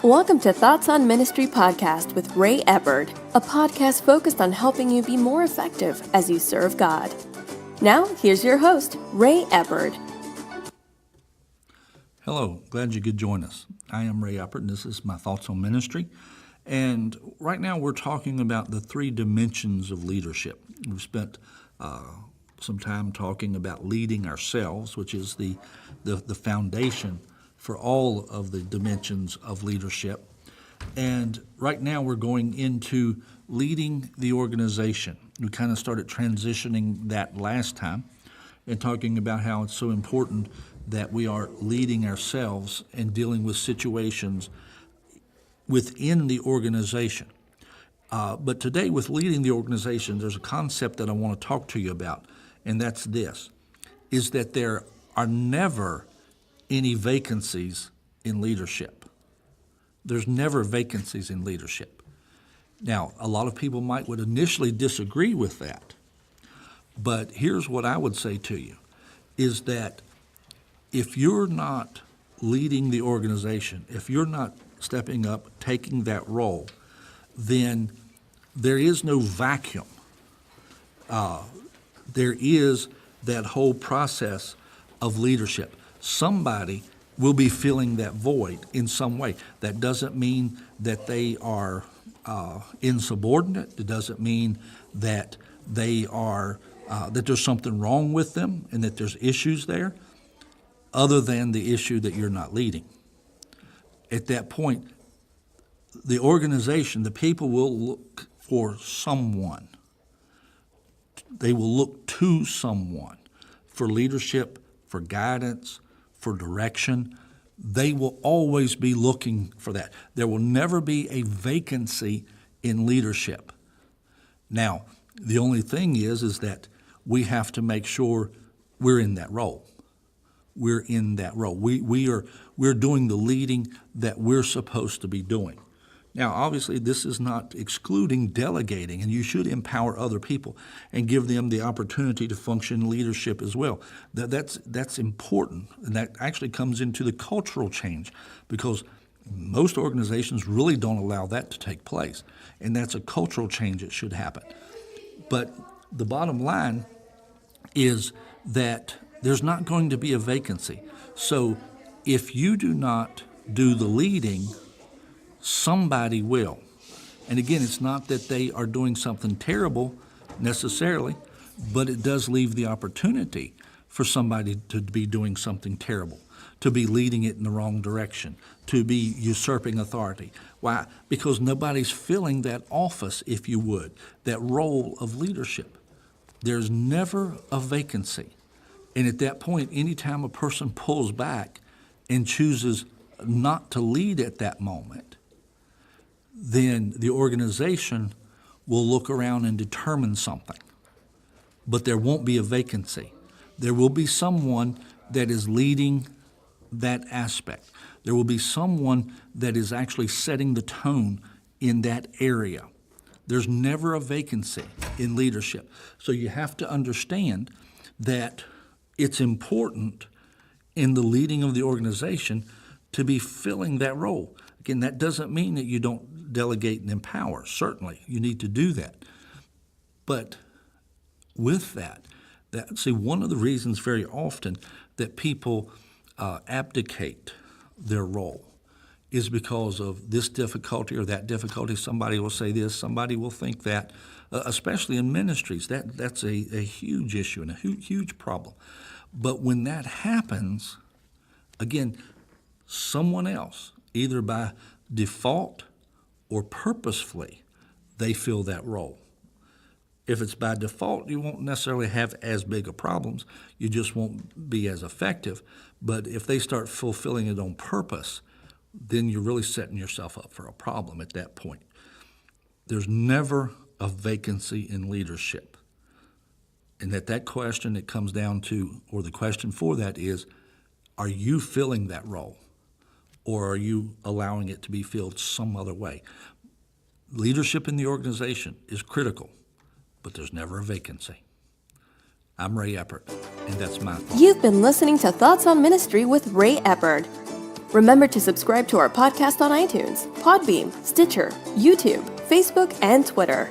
Welcome to Thoughts on Ministry podcast with Ray Eppard, a podcast focused on helping you be more effective as you serve God. Now, here's your host, Ray Eppard. Hello, glad you could join us. I am Ray Eppard, and this is my Thoughts on Ministry. And right now we're talking about the three dimensions of leadership. We've spent some time talking about leading ourselves, which is the foundation for all of the dimensions of leadership. And right now we're going into leading the organization. We kind of started transitioning that last time and talking about how it's so important that we are leading ourselves and dealing with situations within the organization. But today with leading the organization, there's a concept that I want to talk to you about, and that's this, is that there are never any vacancies in leadership. There's never vacancies in leadership. Now, a lot of people would initially disagree with that, but here's what I would say to you, is that if you're not leading the organization, if you're not stepping up, taking that role, then there is no vacuum. There is that whole process of leadership. Somebody will be filling that void in some way. That doesn't mean that they are insubordinate. It doesn't mean that they are that there's something wrong with them and that there's issues there, other than the issue that you're not leading. At that point, the organization, the people will look for someone. They will look to someone for leadership, for guidance, for direction. They will always be looking for that. There will never be a vacancy in leadership. Now, the only thing is that we have to make sure we're in that role. We're in that role. We're doing the leading that we're supposed to be doing. Now, obviously, this is not excluding delegating, and you should empower other people and give them the opportunity to function in leadership as well. That's important, and that actually comes into the cultural change, because most organizations really don't allow that to take place, and that's a cultural change that should happen. But the bottom line is that there's not going to be a vacancy. So if you do not do the leading, somebody will. And again, it's not that they are doing something terrible necessarily, but it does leave the opportunity for somebody to be doing something terrible, to be leading it in the wrong direction, to be usurping authority. Why? Because nobody's filling that office, if you would, that role of leadership. There's never a vacancy. And at that point, anytime a person pulls back and chooses not to lead at that moment, then the organization will look around and determine something. But there won't be a vacancy. There will be someone that is leading that aspect. There will be someone that is actually setting the tone in that area. There's never a vacancy in leadership. So you have to understand that it's important in the leading of the organization to be filling that role. Again, that doesn't mean that you don't delegate and empower. Certainly, you need to do that. But with that, one of the reasons very often that people abdicate their role is because of this difficulty or that difficulty. Somebody will say this, somebody will think that, especially in ministries. That's a huge issue and a huge problem. But when that happens, again, someone else, either by default or purposefully, they fill that role. If it's by default, you won't necessarily have as big of problems. You just won't be as effective. But if they start fulfilling it on purpose, then you're really setting yourself up for a problem at that point. There's never a vacancy in leadership. And that question it comes down to, or the question for that is, are you filling that role? Or are you allowing it to be filled some other way? Leadership in the organization is critical, but there's never a vacancy. I'm Ray Eppard, and that's my thought. You've been listening to Thoughts on Ministry with Ray Eppard. Remember to subscribe to our podcast on iTunes, Podbean, Stitcher, YouTube, Facebook, and Twitter.